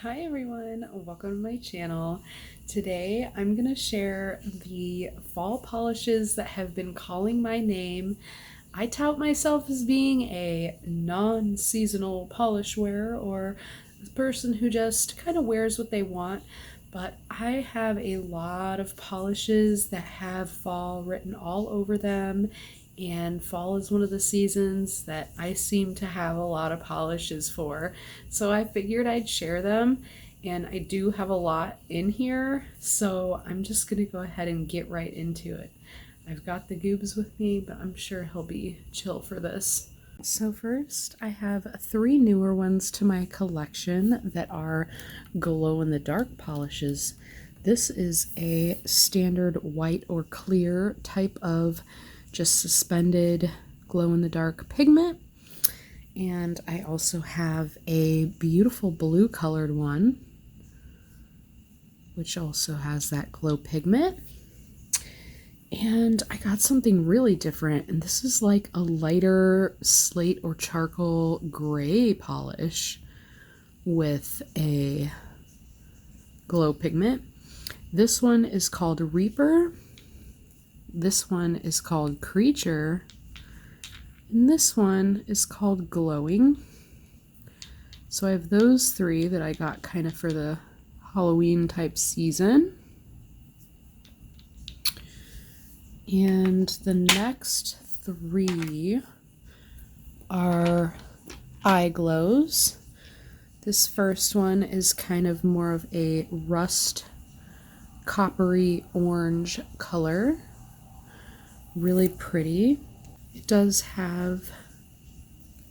Hi everyone, welcome to my channel. Today I'm going to share the fall polishes that have been calling my name. I tout myself as being a non-seasonal polish wearer, or a person who just kind of wears what they want, but I have a lot of polishes that have fall written all over them, and fall is one of the seasons that I seem to have a lot of polishes for. So I figured I'd share them, and I do have a lot in here, so I'm just gonna go ahead and get right into it. I've got the Goobs with me, but I'm sure he'll be chill for this. So first, I have 3 newer ones to my collection that are glow-in-the-dark polishes. This is a standard white or clear type of just suspended glow-in-the-dark pigment. And I also have a beautiful blue colored one, which also has that glow pigment. And I got something really different, and this is like a lighter slate or charcoal gray polish with a glow pigment. This one is called Reaper. This one is called Creature. And this one is called Glowing. So I have those 3 that I got kind of for the Halloween type season. And the next 3 are eye glows. This first one is kind of more of a rust coppery orange color. Really pretty. It does have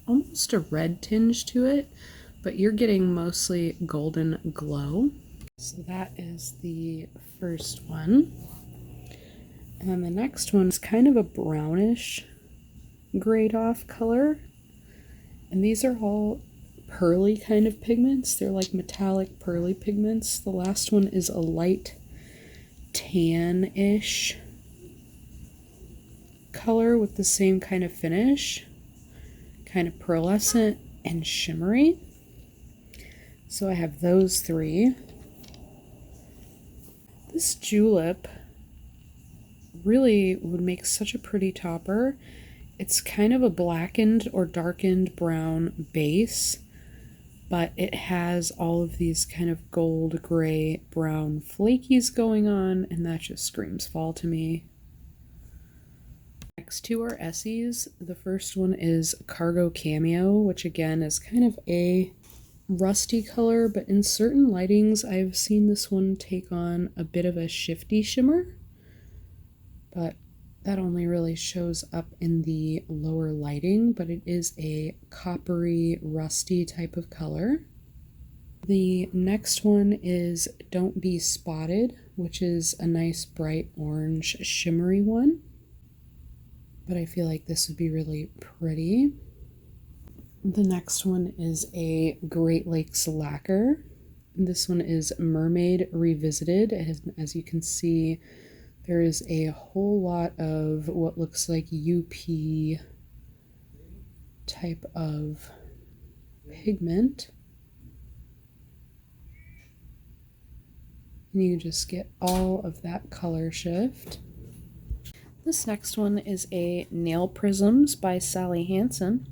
almost a red tinge to it, but you're getting mostly golden glow. So that is the first one. And then the next one is kind of a brownish grayed off color. And these are all pearly kind of pigments. They're like metallic pearly pigments. The last one is a light tan-ish color with the same kind of finish, kind of pearlescent and shimmery. So I have those 3. This julep really would make such a pretty topper. It's kind of a blackened or darkened brown base, but it has all of these kind of gold, gray, brown flakies going on, and that just screams fall to me. Next 2 are Essies. The first one is Cargo Cameo, which again is kind of a rusty color, but in certain lightings I've seen this one take on a bit of a shifty shimmer, but that only really shows up in the lower lighting, but it is a coppery, rusty type of color. The next one is Don't Be Spotted, which is a nice bright orange shimmery one, but I feel like this would be really pretty. The next one is a Great Lakes Lacquer. This one is Mermaid Revisited. It has, as you can see, there is a whole lot of what looks like UP type of pigment. And you just get all of that color shift. This next one is a Nail Prisms by Sally Hansen.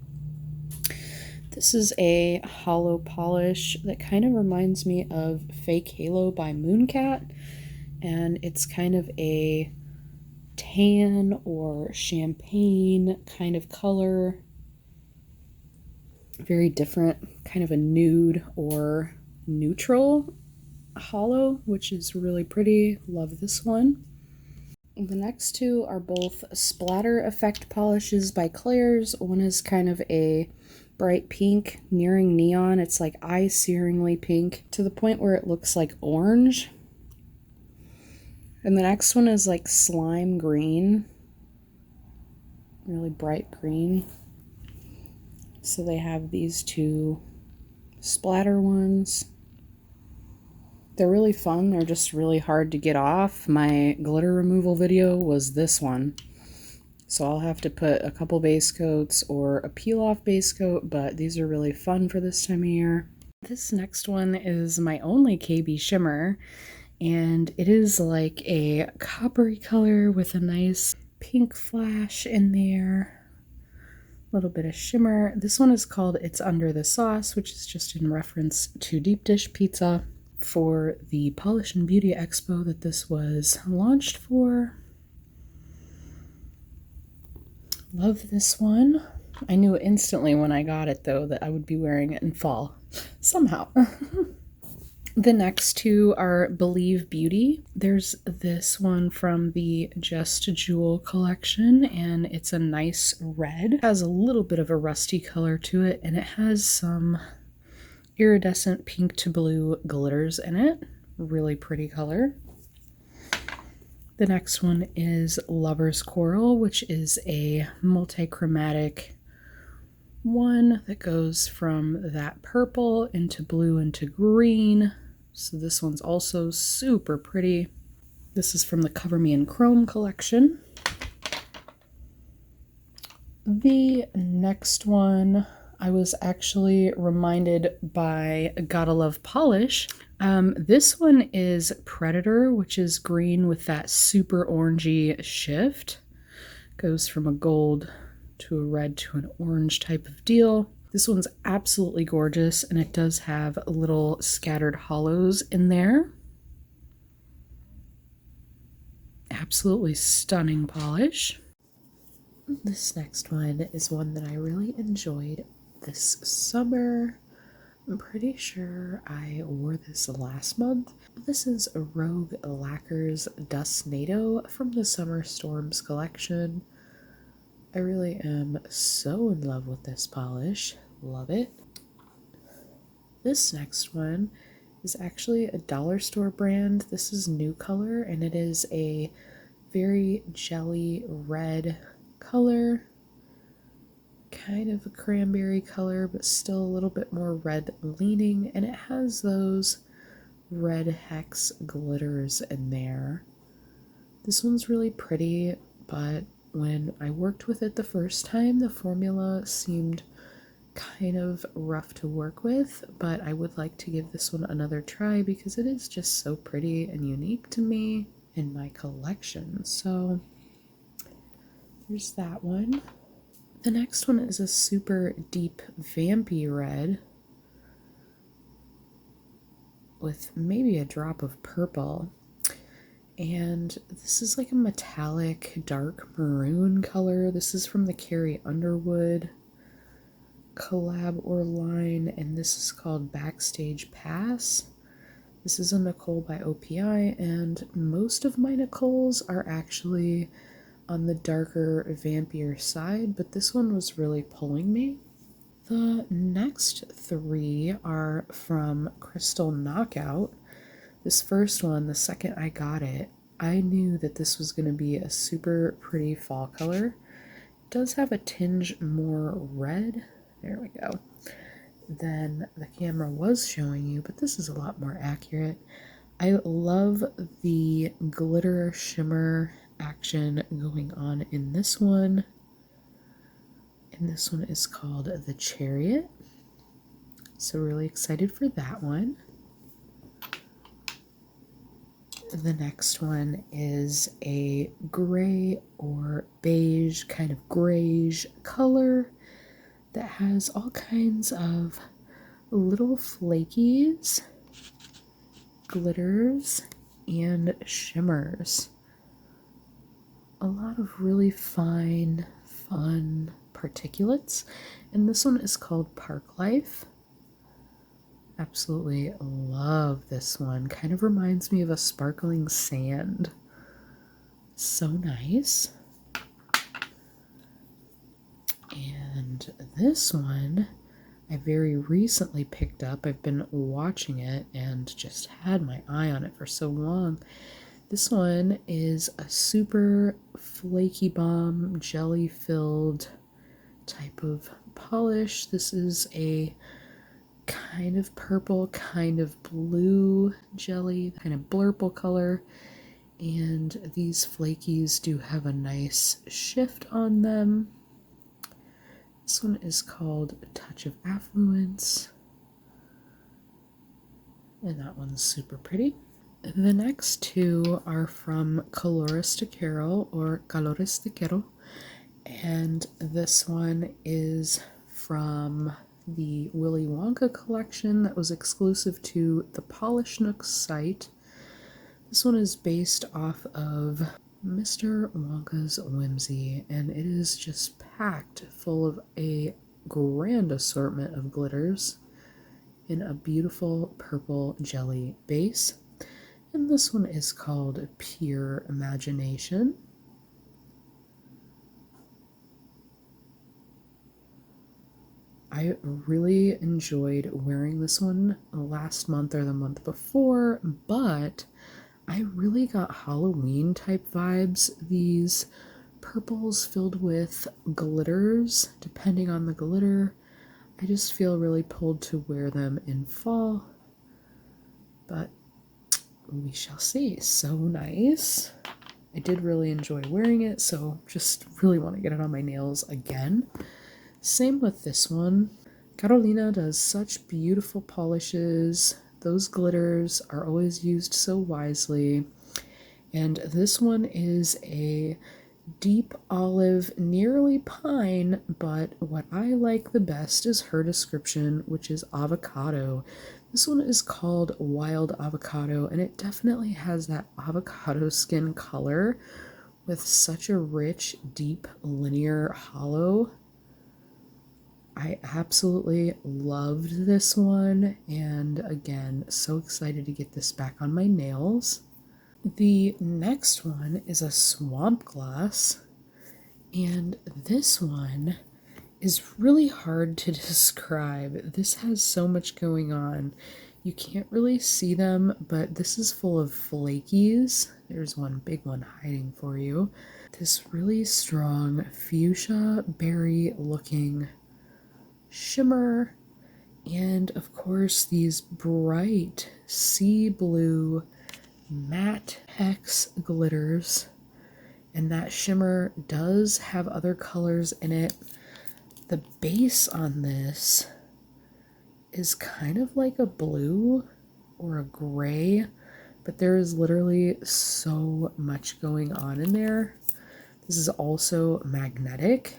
This is a hollow polish that kind of reminds me of Fake Halo by Mooncat, and it's kind of a tan or champagne kind of color. Very different, kind of a nude or neutral hollow, which is really pretty. Love this one. The next 2 are both Splatter Effect polishes by Claire's. One is kind of a bright pink, nearing neon. It's like eye-searingly pink to the point where it looks like orange. And the next one is like slime green, really bright green. So they have these 2 splatter ones. They're really fun. They're just really hard to get off. My glitter removal video was this one. So I'll have to put a couple base coats or a peel off base coat, but these are really fun for this time of year. This next one is my only KB shimmer, and it is like a coppery color with a nice pink flash in there. A little bit of shimmer. This one is called It's Under the Sauce, which is just in reference to deep dish pizza for the Polish and Beauty Expo that this was launched for. Love this one. I knew instantly when I got it, though, that I would be wearing it in fall. Somehow. The next two are Believe Beauty. There's this one from the Just Jewel collection, and it's a nice red. It has a little bit of a rusty color to it, and it has some iridescent pink to blue glitters in it. Really pretty color. The next one is Lover's Coral, which is a multi-chromatic one that goes from that purple into blue into green. So this one's also super pretty. This is from the Cover Me in Chrome collection. The next one, I was actually reminded by Gotta Love Polish. This one is Predator, which is green with that super orangey shift. Goes from a gold to a red to an orange type of deal. This one's absolutely gorgeous, and it does have little scattered hollows in there. Absolutely stunning polish. This next one is one that I really enjoyed this summer. I'm pretty sure I wore this last month. This is Rogue Lacquer's Dust NATO from the Summer Storms collection. I really am so in love with this polish. Love it. This next one is actually a dollar store brand. This is New Color, and it is a very jelly red color. Kind of a cranberry color, but still a little bit more red leaning, and it has those red hex glitters in there. This one's really pretty, but when I worked with it the first time, the formula seemed kind of rough to work with, but I would like to give this one another try because it is just so pretty and unique to me in my collection. So there's that one. The next one is a super deep vampy red with maybe a drop of purple. And this is like a metallic dark maroon color. This is from the Carrie Underwood collab or line, and this is called Backstage Pass. This is a Nicole by OPI, and most of my Nicoles are actually on the darker, vampier side, but this one was really pulling me. The next three are from Crystal Knockout. This first one, the second I got it, I knew that this was going to be a super pretty fall color. It does have a tinge more red, there we go, than the camera was showing you, but this is a lot more accurate. I love the glitter shimmer action going on in this one. And this one is called The Chariot. So really excited for that one. The next one is a gray or beige, kind of grayish color that has all kinds of little flakies, glitters, and shimmers. A lot of really fine, fun particulates. And this one is called Park Life. Absolutely love this one. Kind of reminds me of a sparkling sand. So nice. And this one I very recently picked up. I've been watching it and just had my eye on it for so long. This one is a super flaky bomb, jelly filled type of polish. This is a kind of purple, kind of blue jelly, kind of blurple color. And these flakies do have a nice shift on them. This one is called Touch of Affluence. and that one's super pretty. The next two are from Colores de Quero or Colores de Quero, and this one is from the Willy Wonka collection that was exclusive to the Polish Nook site. This one is based off of Mr. Wonka's Whimsy, and it is just packed full of a grand assortment of glitters in a beautiful purple jelly base. And this one is called Pure Imagination. I really enjoyed wearing this one last month or the month before, but I really got Halloween type vibes. These purples filled with glitters, depending on the glitter. I just feel really pulled to wear them in fall, but we shall see. So nice. I did really enjoy wearing it, so just really want to get it on my nails again. Same with this one. Carolina does such beautiful polishes. Those glitters are always used so wisely. And this one is a deep olive, nearly pine, but what I like the best is her description, which is avocado. This one is called Wild Avocado, and it definitely has that avocado skin color with such a rich, deep, linear hollow. I absolutely loved this one, and again, so excited to get this back on my nails. The next one is a swamp gloss, and this one is really hard to describe. This has so much going on. You can't really see them, but this is full of flakies. There's one big one hiding for you. This really strong fuchsia berry looking shimmer, and of course these bright sea blue matte hex glitters, and that shimmer does have other colors in it. The base on this is kind of like a blue or a gray, but there is literally so much going on in there. This is also magnetic,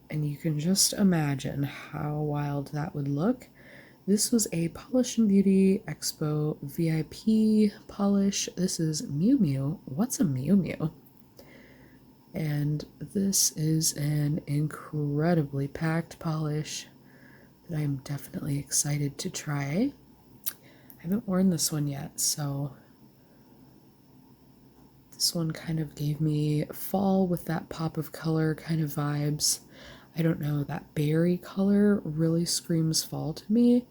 and you can just imagine how wild that would look. This was a Polish and Beauty Expo VIP polish. This is Miu Miu. What's a Miu Miu? And this is an incredibly packed polish that I'm definitely excited to try. I haven't worn this one yet, so this one kind of gave me fall with that pop of color kind of vibes. I don't know, that berry color really screams fall to me,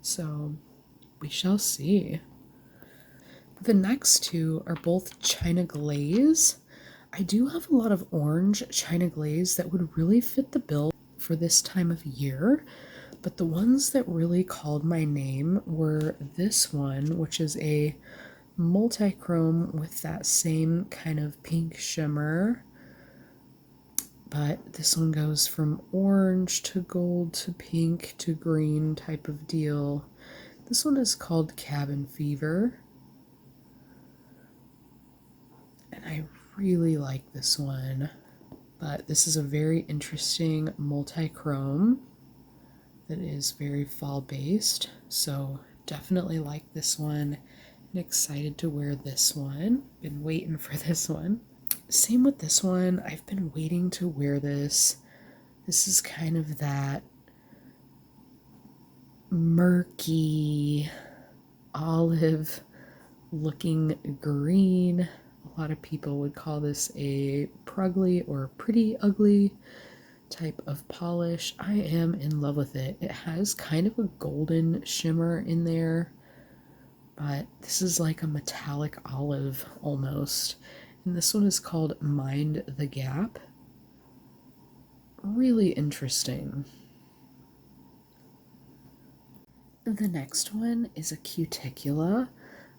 so we shall see. The next two are both China Glaze. I do have a lot of orange China Glaze that would really fit the bill for this time of year, but the ones that really called my name were this one, which is a multi-chrome with that same kind of pink shimmer. But this one goes from orange to gold to pink to green type of deal. This one is called Cabin Fever, and I really like this one. But this is a very interesting multi-chrome that is very fall based, so definitely like this one and excited to wear this one. Been waiting for this one. Same with this one. I've been waiting to wear this. This is kind of that murky olive looking green. A lot of people would call this a prugly or pretty ugly type of polish. I am in love with it. It has kind of a golden shimmer in there, but this is like a metallic olive almost. And this one is called Mind the Gap. Really interesting. The next one is a Cuticula.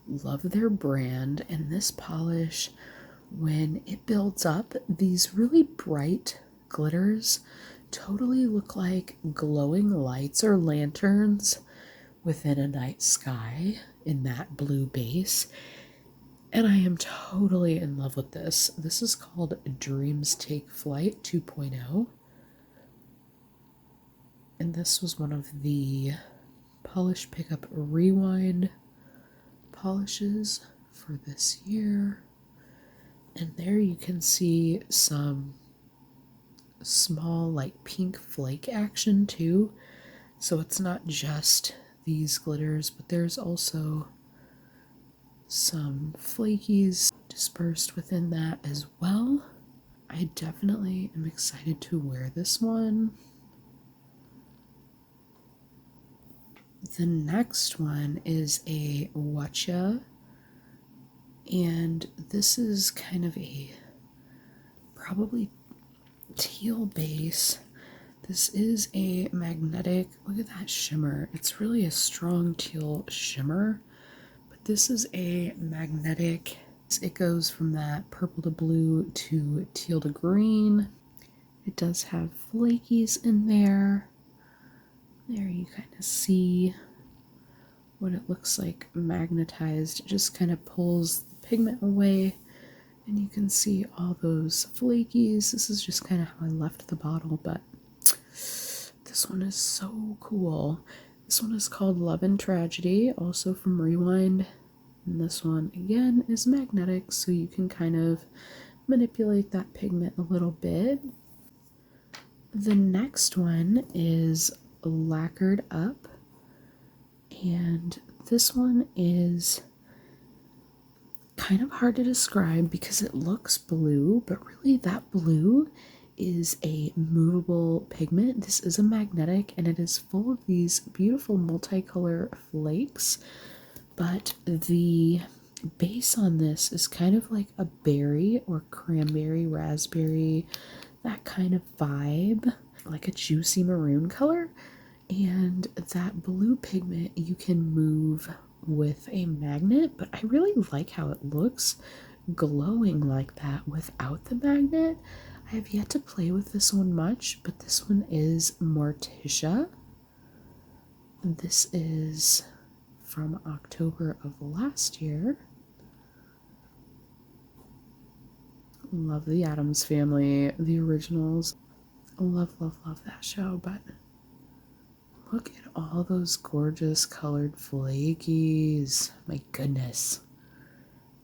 Love their brand, and this polish, when it builds up, these really bright glitters totally look like glowing lights or lanterns Within a Night Sky in that blue base. And I am totally in love with this. This is called Dreams Take Flight 2.0. And this was one of the Polish Pickup Rewind polishes for this year. And there you can see some small like pink flake action too. So it's not just these glitters, but there's also some flakies dispersed within that as well. I definitely am excited to wear this one. The next one is a Watcha, and this is kind of a probably teal base. This is a magnetic, look at that shimmer. It's really a strong teal shimmer, but this is a magnetic. It goes from that purple to blue to teal to green. It does have flakies in there. There you kind of see what it looks like magnetized. It just kind of pulls the pigment away, and you can see all those flakies. This is just kind of how I left the bottle, but this one is so cool. This one is called Love and Tragedy, also from Rewind. And this one, again, is magnetic, so you can kind of manipulate that pigment a little bit. The next one is Lacquered Up. And this one is kind of hard to describe because it looks blue, but really that blue is a movable pigment. This is a magnetic, and it is full of these beautiful multicolor flakes, but the base on this is kind of like a berry or cranberry, raspberry, that kind of vibe, like a juicy maroon color. And that blue pigment you can move with a magnet, but I really like how it looks glowing like that without the magnet. I have yet to play with this one much, but this one is Morticia. This is from October of last year. Love the Addams Family, the originals. Love, love, love that show, but look at all those gorgeous colored flakies. My goodness.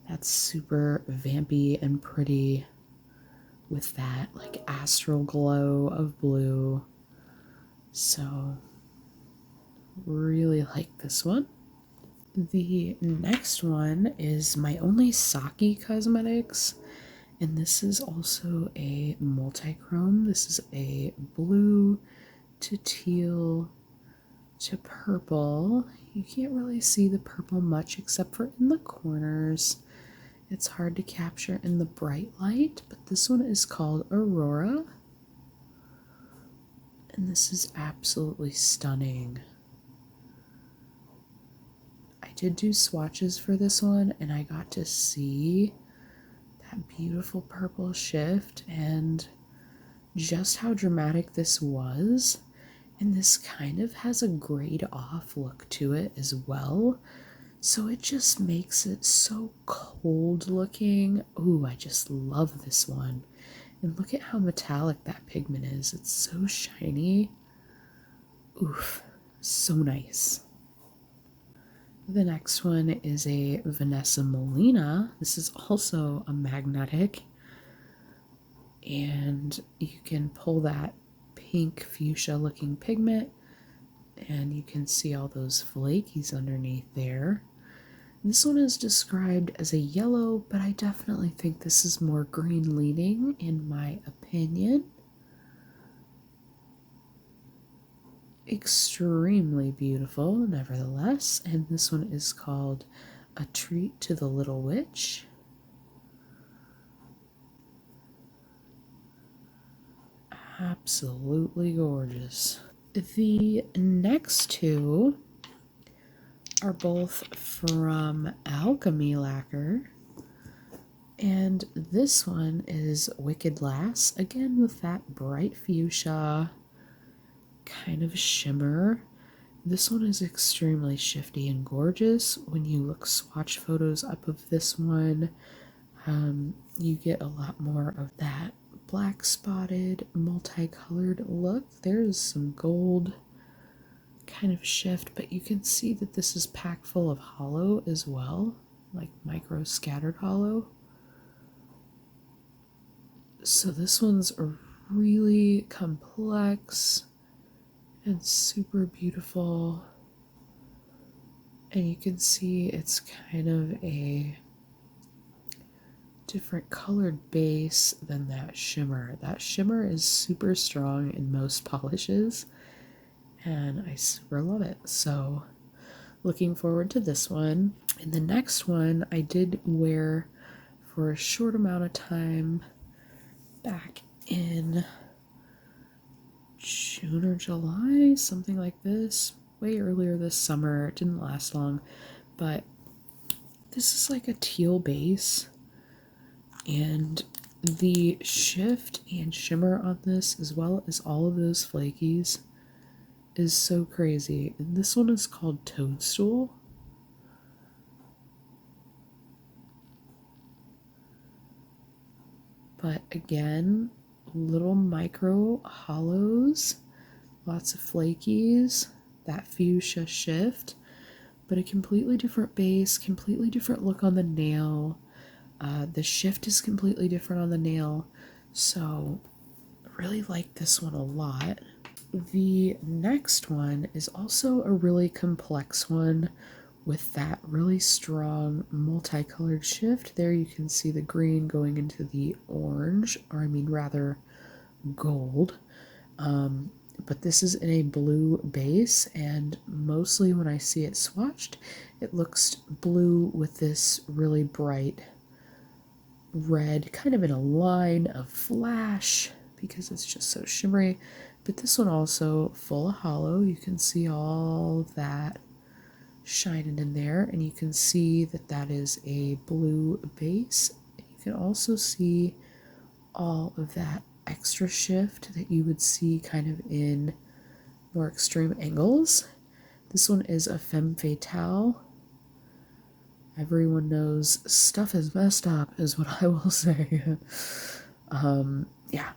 That's super vampy and pretty with that like astral glow of blue. So really like this one. The next one is My Only Sake Cosmetics, and this is also a multi-chrome. This is a blue to teal to purple. You can't really see the purple much except for in the corners. It's hard to capture in the bright light, but this one is called Aurora. And this is absolutely stunning. I did do swatches for this one, and I got to see that beautiful purple shift and just how dramatic this was. And this kind of has a grayed off look to it as well. So it just makes it so cold looking. Ooh, I just love this one. And look at how metallic that pigment is. It's so shiny. Oof, so nice. The next one is a Vanessa Molina. This is also a magnetic. And you can pull that pink fuchsia looking pigment, and you can see all those flakies underneath there. This one is described as a yellow, but I definitely think this is more green leaning in my opinion. Extremely beautiful nevertheless, and this one is called A Treat to the Little Witch. Absolutely gorgeous. The next two are both from Alchemy Lacquer, and this one is Wicked Lass, again with that bright fuchsia kind of shimmer. This one is extremely shifty and gorgeous. When you look swatch photos up of this one, you get a lot more of that black spotted, multicolored look. There's some gold kind of shift, but you can see that this is packed full of hollow as well, like micro scattered hollow. So this one's really complex and super beautiful. And you can see it's kind of a different colored base than that shimmer. That shimmer is super strong in most polishes, and I super love it. So looking forward to this one. And the next one I did wear for a short amount of time back in June or July, something like this, way earlier this summer. It didn't last long, but this is like a teal base, and the shift and shimmer on this, as well as all of those flakies, is so crazy. And this one is called Toadstool. But again, little micro hollows, lots of flakies, that fuchsia shift, but a completely different base, completely different look on the nail. The shift is completely different on the nail, so I really like this one a lot. The next one is also a really complex one with that really strong multicolored shift. There you can see the green going into the orange, or I mean rather gold. But this is in a blue base, and mostly when I see it swatched, it looks blue with this really bright red, kind of in a line of flash because it's just so shimmery. But this one also full of hollow. You can see all that shining in there, and you can see that that is a blue base. You can also see all of that extra shift that you would see kind of in more extreme angles. This one is a femme fatale. Everyone knows stuff is messed up is what I will say. Yeah,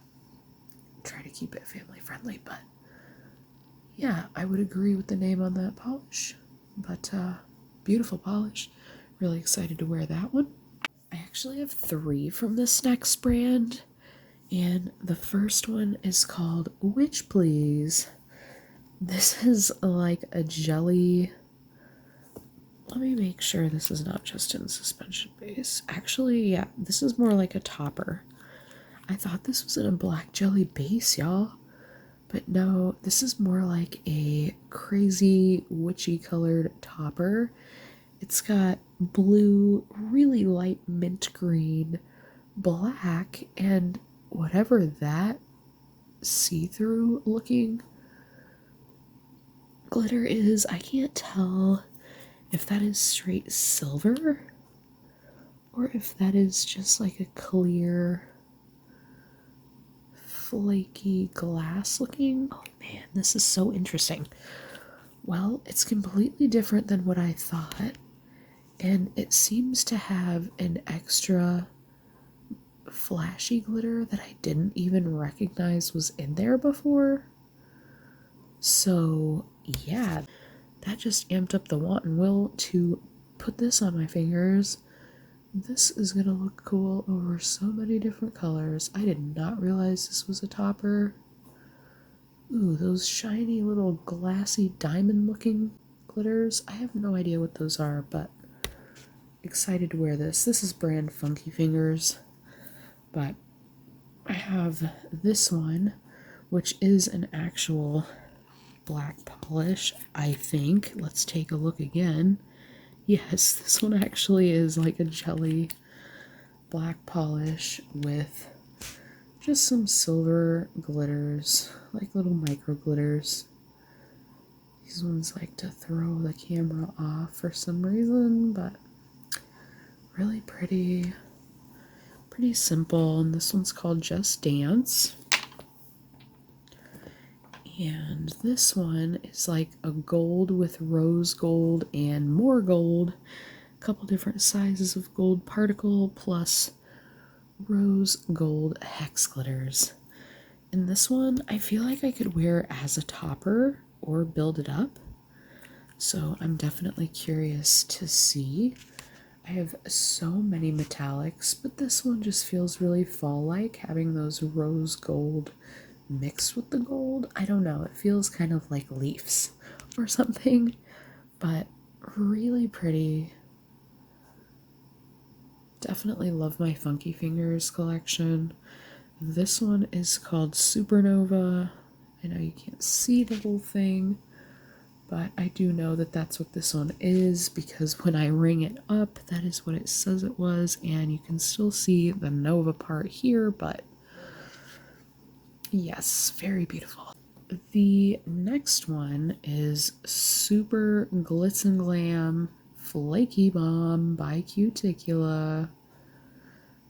try to keep it family friendly, but yeah, I would agree with the name on that polish. But beautiful polish. Really excited to wear that one. I actually have 3 from this next brand, and the first one is called Witch Please. This is like a jelly. Let me make sure this is not just in suspension base. Actually, yeah, this is more like a topper. I thought this was in a black jelly base, y'all. But no, this is more like a crazy witchy colored topper. It's got blue, really light mint green, black, and whatever that see-through looking glitter is. I can't tell if that is straight silver or if that is just like a clear, flaky glass looking. Oh man, this is so interesting. Well, it's completely different than what I thought, and it seems to have an extra flashy glitter that I didn't even recognize was in there before. So yeah, that just amped up the want and will to put this on my fingers. This is gonna look cool over so many different colors. I did not realize this was a topper. Ooh, those shiny little glassy diamond looking glitters. I have no idea what those are, but excited to wear this. This is brand Funky Fingers, but I have this one, which is an actual black polish, I think. Let's take a look again. Yes, this one actually is like a jelly black polish with just some silver glitters, like little micro glitters. These ones like to throw the camera off for some reason, but really pretty simple. And this one's called Just Dance. And this one is like a gold with rose gold and more gold. A couple different sizes of gold particle plus rose gold hex glitters. And this one I feel like I could wear as a topper or build it up. So I'm definitely curious to see. I have so many metallics, but this one just feels really fall-like, having those rose gold mixed with the gold. I don't know, it feels kind of like leaves or something, but really pretty. Definitely love my Funky Fingers collection. This one is called Supernova. I know you can't see the whole thing, but I do know that that's what this one is because when I ring it up, that is what it says it was, and you can still see the Nova part here, but yes, very beautiful. The next one is Super Glitz and Glam Flaky Bomb by Cuticula.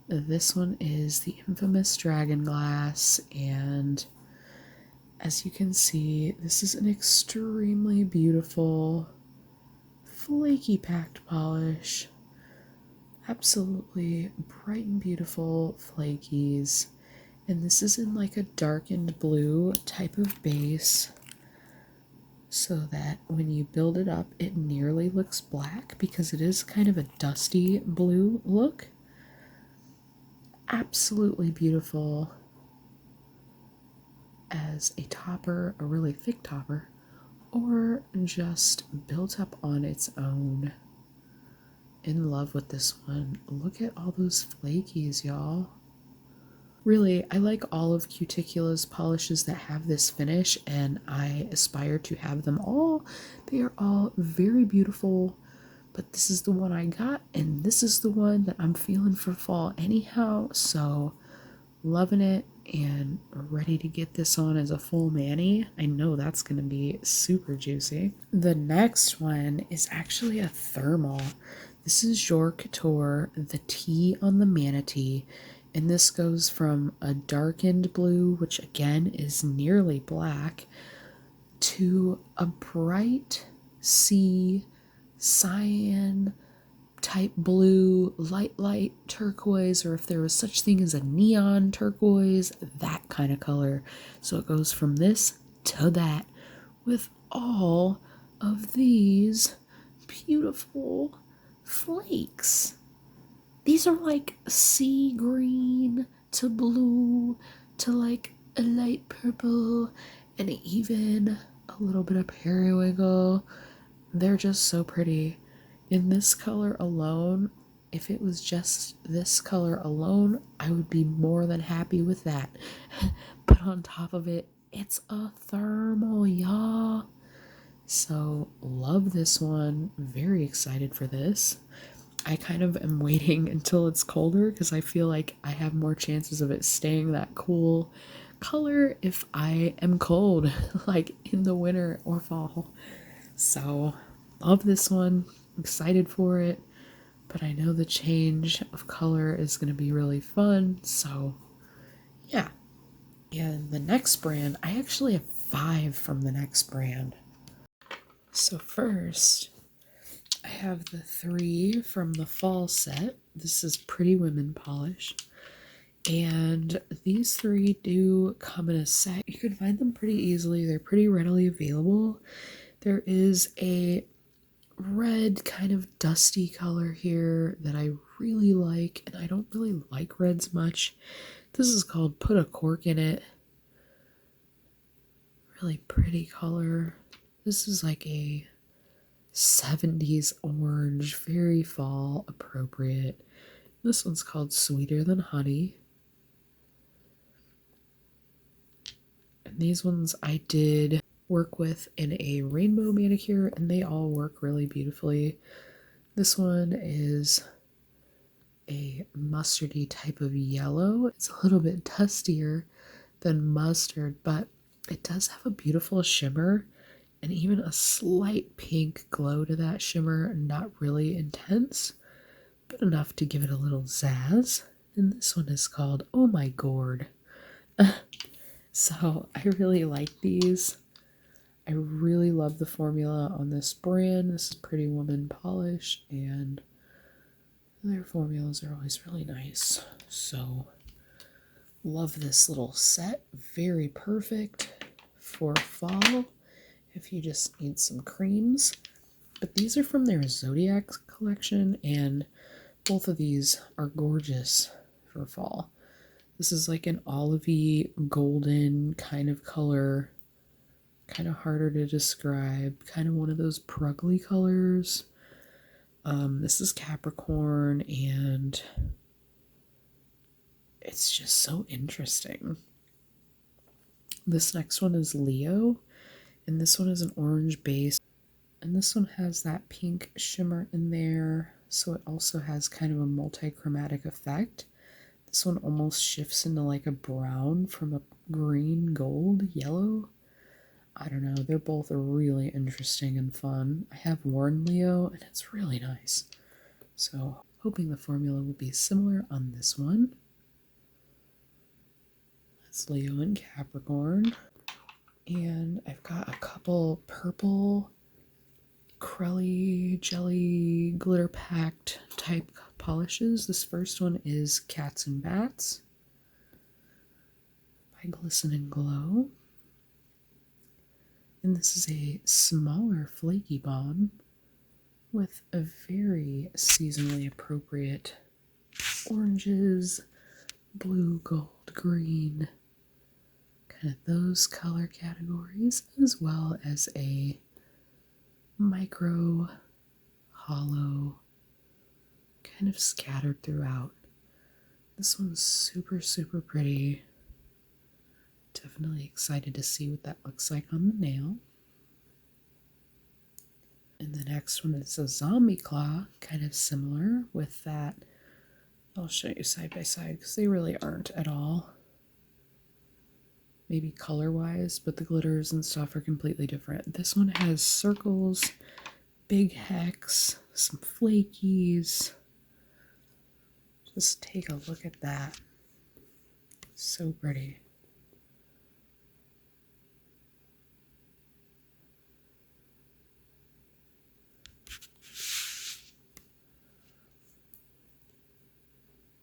This one is the infamous Dragon Glass, and as you can see, this is an extremely beautiful flaky packed polish. Absolutely bright and beautiful flakies. And this is in like a darkened blue type of base, so that when you build it up, it nearly looks black because it is kind of a dusty blue look. Absolutely beautiful as a topper, a really thick topper, or just built up on its own. In love with this one. Look at all those flakies, y'all. Really, I like all of Cuticula's polishes that have this finish, and I aspire to have them all. They are all very beautiful, but this is the one I got, and this is the one that I'm feeling for fall anyhow, so loving it and ready to get this on as a full mani. I know that's going to be super juicy. The next one is actually a thermal. This is Jour Couture, the Tea on the Manatee. And this goes from a darkened blue, which again is nearly black, to a bright sea cyan type blue, light turquoise, or if there was such thing as a neon turquoise, that kind of color. So it goes from this to that with all of these beautiful flakes. These are like sea green to blue to like a light purple and even a little bit of periwinkle. They're just so pretty. In this color alone, if it was just this color alone, I would be more than happy with that. But on top of it, it's a thermal, y'all. So love this one. Very excited for this. I kind of am waiting until it's colder because I feel like I have more chances of it staying that cool color if I am cold, like in the winter or fall. So, love this one. Excited for it. But I know the change of color is going to be really fun. So, yeah. And the next brand, I actually have 5 from the next brand. So first, I have the 3 from the fall set. This is Pretty Women Polish. And these 3 do come in a set. You can find them pretty easily. They're pretty readily available. There is a red kind of dusty color here that I really like, and I don't really like reds much. This is called Put a Cork in It. Really pretty color. This is like a 70s orange, very fall appropriate. This one's called Sweeter Than Honey. And these ones I did work with in a rainbow manicure, and they all work really beautifully. This one is a mustardy type of yellow. It's a little bit dustier than mustard, but it does have a beautiful shimmer and even a slight pink glow to that shimmer. Not really intense, but enough to give it a little zazz. And this one is called Oh My Gourd. So I really like these. I really love the formula on this brand. This is Pretty Woman Polish, and their formulas are always really nice. So love this little set. Very perfect for fall if you just need some creams. But these are from their Zodiac collection, and both of these are gorgeous for fall. This is like an olivey golden kind of color, kind of harder to describe, kind of one of those pruggly colors. This is Capricorn, and it's just so interesting. This next one is Leo, and this one is an orange base, and this one has that pink shimmer in there, so it also has kind of a multi-chromatic effect. This one almost shifts into like a brown from a green, gold, yellow. I don't know, they're both really interesting and fun. I have worn Leo, and it's really nice. So, hoping the formula will be similar on this one. That's Leo and Capricorn. And I've got a couple purple, crelly, jelly, glitter-packed type polishes. This first one is Cats and Bats by Glisten and Glow. And this is a smaller flaky bomb with a very seasonally appropriate oranges, blue, gold, green, kind of those color categories, as well as a micro, hollow, kind of scattered throughout. This one's super, super pretty. Definitely excited to see what that looks like on the nail. And the next one is a zombie claw, kind of similar with that. I'll show you side by side because they really aren't at all. Maybe color-wise, but the glitters and stuff are completely different. This one has circles, big hex, some flakies. Just take a look at that. So pretty.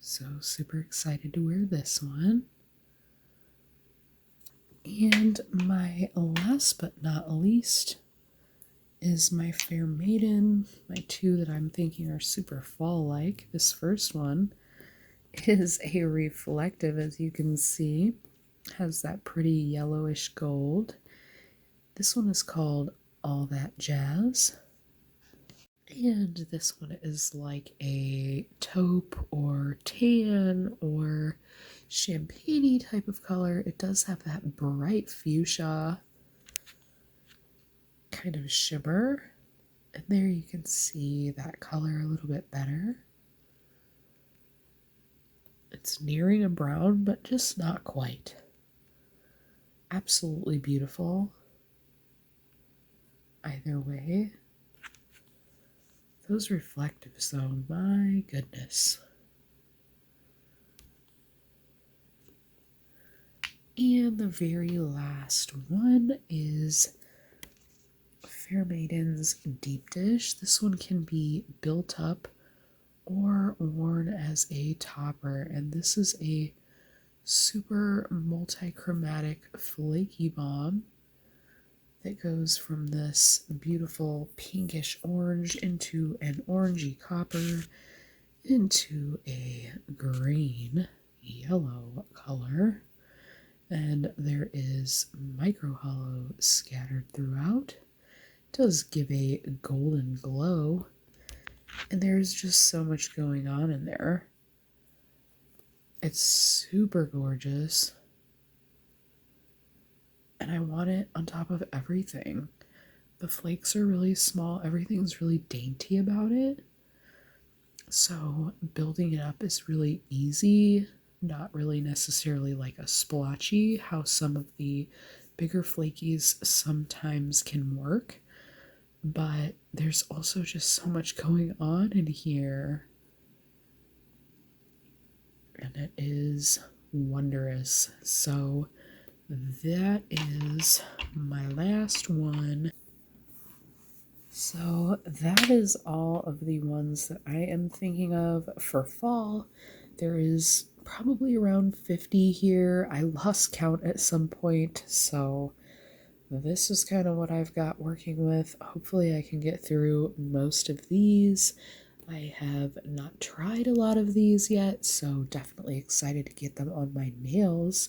So super excited to wear this one. And my last but not least is my Fair Maiden. My two that I'm thinking are super fall-like. This first one is a reflective, as you can see. Has that pretty yellowish gold. This one is called All That Jazz. And this one is like a taupe or tan or champagne-y type of color. It does have that bright fuchsia kind of shimmer. And there you can see that color a little bit better. It's nearing a brown, but just not quite. Absolutely beautiful. Either way. Those reflectives, though, my goodness. And the very last one is Fair Maiden's Deep Dish. This one can be built up or worn as a topper, and this is a super multi-chromatic flaky bomb that goes from this beautiful pinkish orange into an orangey copper into a green yellow color, and there is micro hollow scattered throughout. It does give a golden glow, and there's just so much going on in there. It's super gorgeous. And I want it on top of everything. The flakes are really small. Everything's really dainty about it. So building it up is really easy. Not really necessarily like a splotchy, how some of the bigger flakies sometimes can work. But there's also just so much going on in here. And it is wondrous. So that is my last one. So that is all of the ones that I am thinking of for fall. There is probably around 50 here. I lost count at some point, so this is kind of what I've got working with. Hopefully I can get through most of these. I have not tried a lot of these yet, so definitely excited to get them on my nails.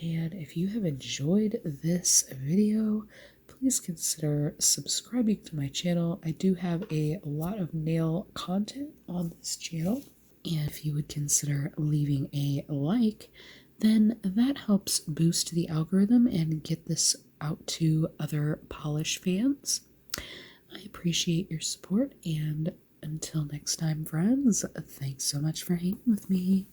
And if you have enjoyed this video, please consider subscribing to my channel. I do have a lot of nail content on this channel. And if you would consider leaving a like, then that helps boost the algorithm and get this out to other polish fans. I appreciate your support, and until next time, friends, thanks so much for hanging with me.